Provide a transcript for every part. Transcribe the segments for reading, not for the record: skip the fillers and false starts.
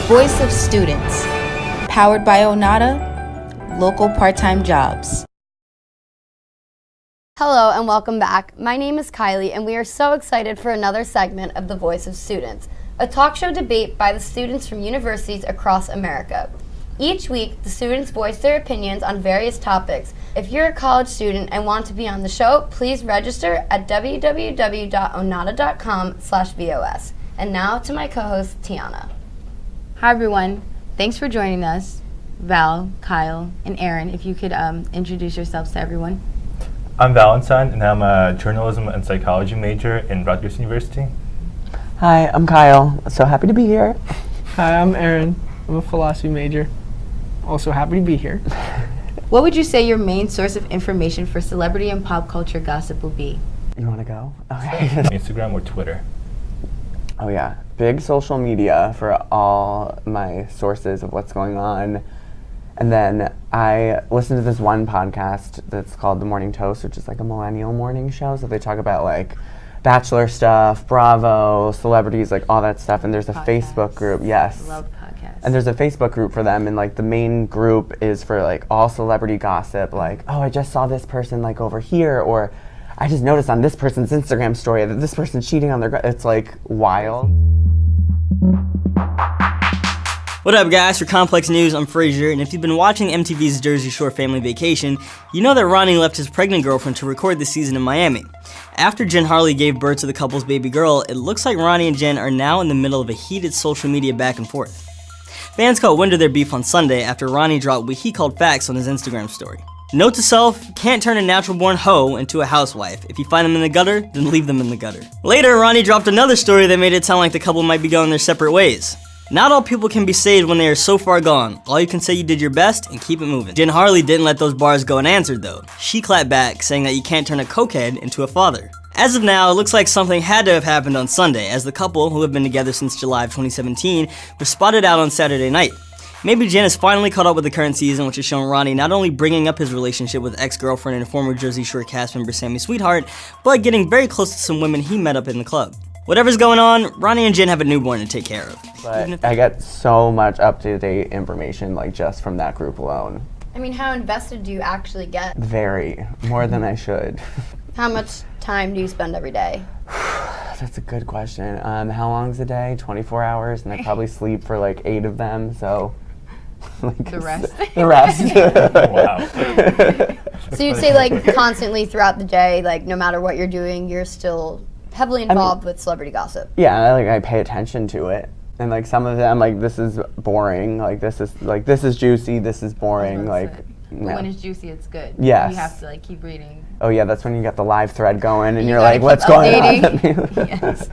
Voice of Students, powered by Onata, local part-time jobs. Hello and welcome back. My name is Kylie and we are so excited for another segment of The Voice of Students, a talk show debate by the students from universities across America. Each week, the students voice their opinions on various topics. If you're a college student and want to be on the show, please register at www.onata.com/VOS. And now to my co-host, Tiana. Hi everyone, thanks for joining us. Val, Kyle, and Aaron, if you could introduce yourselves to everyone. I'm Valentine, and I'm a journalism and psychology major in Rutgers University. Hi, I'm Kyle. So happy to be here. Hi, I'm Aaron. I'm a philosophy major. Also happy to be here. What would you say your main source of information for celebrity and pop culture gossip will be? You want to go? Okay. Instagram or Twitter? Oh yeah, big social media for all my sources of what's going on. And then I listen to this one podcast that's called The Morning Toast, which is like a millennial morning show. So they talk about like Bachelor stuff, Bravo, celebrities, like all that stuff. And there's a Facebook group, yes. Love podcasts. And there's a Facebook group for them, and like the main group is for like all celebrity gossip, like, oh, I just saw this person like over here, or I just noticed on this person's Instagram story that this person's cheating on their, it's like wild. What up guys, for Complex News, I'm Frazier, and if you've been watching MTV's Jersey Shore Family Vacation, you know that Ronnie left his pregnant girlfriend to record this season in Miami. After Jen Harley gave birth to the couple's baby girl, it looks like Ronnie and Jen are now in the middle of a heated social media back and forth. Fans caught wind of their beef on Sunday after Ronnie dropped what he called facts on his Instagram story. Note to self, can't turn a natural-born hoe into a housewife. If you find them in the gutter, then leave them in the gutter. Later, Ronnie dropped another story that made it sound like the couple might be going their separate ways. Not all people can be saved when they are so far gone. All you can say you did your best and keep it moving. Jen Harley didn't let those bars go unanswered though. She clapped back, saying that you can't turn a cokehead into a father. As of now, it looks like something had to have happened on Sunday, as the couple, who have been together since July of 2017, were spotted out on Saturday night. Maybe Jen has finally caught up with the current season, which has shown Ronnie not only bringing up his relationship with ex-girlfriend and former Jersey Shore cast member Sammy Sweetheart, but getting very close to some women he met up in the club. Whatever's going on, Ronnie and Jen have a newborn to take care of. But I get so much up-to-date information, like just from that group alone. I mean, how invested do you actually get? Very, more than I should. How much time do you spend every day? That's a good question. How long's a day? 24 hours, and I probably sleep for like 8 of them, so. Like The rest? The rest. Wow. So you'd say like constantly throughout the day, like no matter what you're doing, you're still heavily involved with celebrity gossip. Yeah, I pay attention to it. And like some of them, like this is boring, this is juicy, this is boring, But when it's juicy, it's good. Yes. You have to like keep reading. Oh yeah, that's when you got the live thread going and You you're gotta like, what's keep going updating. on? Yes.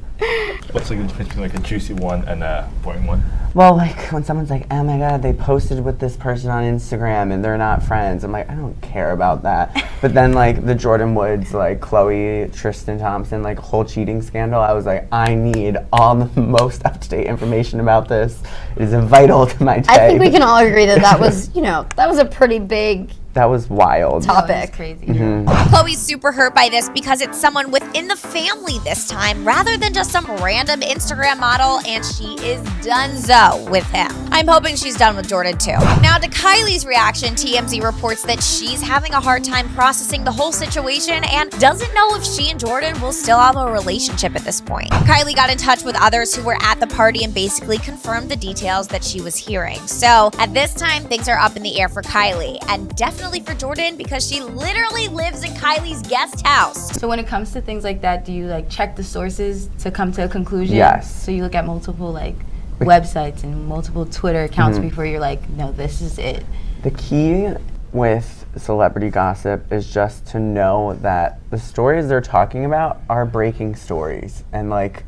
What's like the difference between like a juicy one and a boring one? Well, like when someone's like, oh my god, they posted with this person on Instagram and they're not friends. I'm like, I don't care about that. But then like the Jordan Woods, like Chloe, Tristan Thompson, like whole cheating scandal, I was like, I need all the most up-to-date information about this. It is vital to my day. I think we can all agree that that was, that was a pretty big That was wild. topic. That was crazy. Mm-hmm. Chloe's super hurt by this because it's someone within the family this time rather than just some random Instagram model, and she is donezo with him. I'm hoping she's done with Jordan too. Now to Kylie's reaction, TMZ reports that she's having a hard time processing the whole situation and doesn't know if she and Jordan will still have a relationship at this point. Kylie got in touch with others who were at the party and basically confirmed the details that she was hearing. So at this time, things are up in the air for Kylie, and definitely for Jordan because she literally lives in Kylie's guest house. So when it comes to things like that, do you like check the sources to come to a conclusion? Yes. So you look at multiple like websites and multiple Twitter accounts before you're like, no, this is it. The key with celebrity gossip is just to know that the stories they're talking about are breaking stories, and like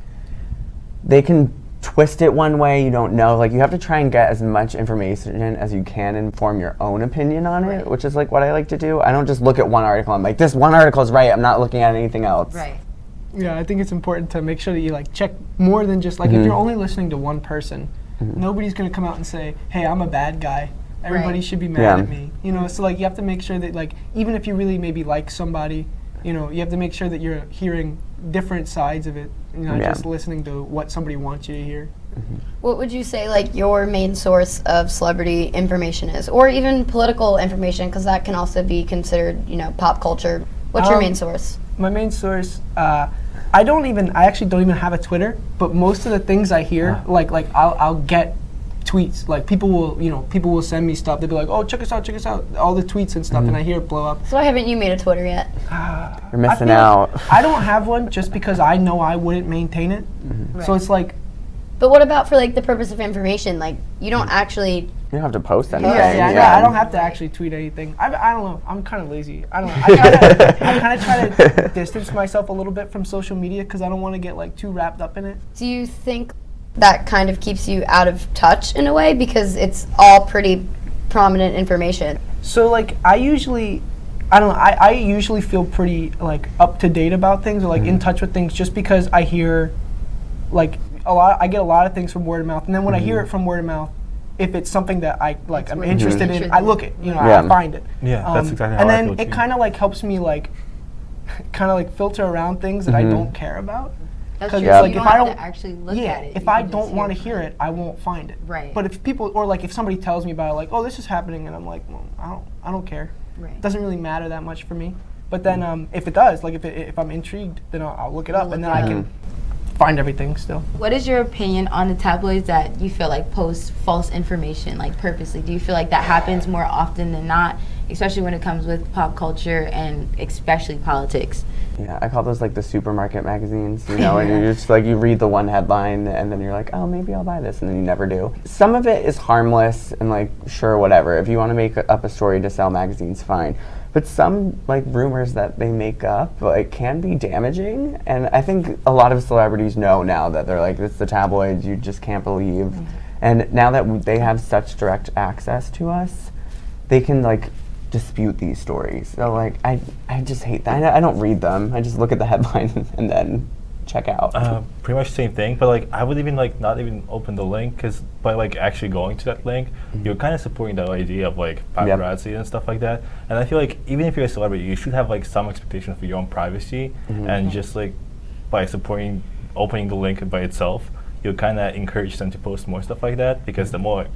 they can twist it one way, you don't know. Like you have to try and get as much information as you can and form your own opinion on it, which is like what I like to do. I don't just look at one article, I'm like, this one article is right, I'm not looking at anything else. Right. Yeah, I think it's important to make sure that you like check more than just like if you're only listening to one person, nobody's gonna come out and say, hey, I'm a bad guy. Everybody should be mad at me. So like you have to make sure that like even if you really maybe like somebody, you have to make sure that you're hearing different sides of it, not just listening to what somebody wants you to hear. What would you say like your main source of celebrity information is, or even political information, because that can also be considered, you know, pop culture? What's your main source? My main source, I actually don't even have a Twitter, but most of the things I hear, like I'll get tweets. Like people will send me stuff. They'll be like, oh, check us out, all the tweets and stuff, and I hear it blow up. So why haven't you made a Twitter yet? You're missing out. I don't have one just because I know I wouldn't maintain it. So it's like. But what about for like the purpose of information? Like you don't actually. You don't have to post anything. Yeah, I don't have to actually tweet anything. I don't know. I'm kind of lazy. I don't know. I kind of try to distance myself a little bit from social media because I don't want to get like too wrapped up in it. Do you think that kind of keeps you out of touch in a way because it's all pretty prominent information? So like I usually feel pretty like up to date about things or like in touch with things just because I hear like I get a lot of things from word of mouth, and then when I hear it from word of mouth, if it's something that I'm interested in, I look it, I find it. Yeah, that's exactly how and I feel then it too. kind of like helps me like kind of like filter around things that I don't care about. That's true. Like you if don't I have don't to actually look at it. if You I can don't just want to hear it, I won't find it. Right. But if people or like if somebody tells me about it, like, oh, this is happening, and I'm like, well, I don't care. Right. It doesn't really matter that much for me. But then if it does, like if I'm intrigued, then I'll look it up, and then I can find everything still. What is your opinion on the tabloids that you feel like post false information, like purposely? Do you feel like that happens more often than not, especially when it comes with pop culture and especially politics? Yeah, I call those like the supermarket magazines, and you're just like, you read the one headline and then you're like, oh, maybe I'll buy this, and then you never do. Some of it is harmless and like, sure, whatever. If you want to make up a story to sell magazines, fine. But some like rumors that they make up like can be damaging, and I think a lot of celebrities know now that they're like, it's the tabloids, you just can't believe. And now that they have such direct access to us, they can like dispute these stories. So like I just hate that. I don't read them. I just look at the headline and then check out. Pretty much the same thing, but like I would even like not even open the link because by like actually going to that link, you're kind of supporting the idea of like paparazzi and stuff like that. And I feel like even if you're a celebrity, you should have like some expectation for your own privacy, and just like by opening the link by itself, you'll kind of encourage them to post more stuff like that because the more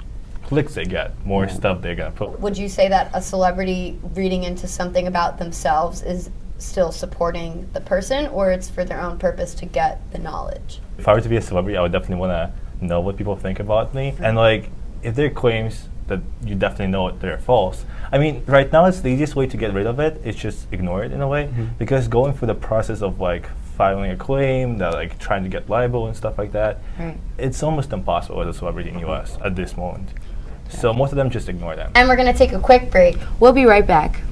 clicks they get, more stuff they're gonna put. Would you say that a celebrity reading into something about themselves is still supporting the person, or it's for their own purpose to get the knowledge? If I were to be a celebrity, I would definitely want to know what people think about me. And like, if there are claims that you definitely know they're false, I mean, right now it's the easiest way to get rid of it. It's just ignore it in a way, because going through the process of like filing a claim, that like trying to get liable and stuff like that, it's almost impossible as a celebrity in US at this moment. So most of them just ignore them. And we're going to take a quick break. We'll be right back.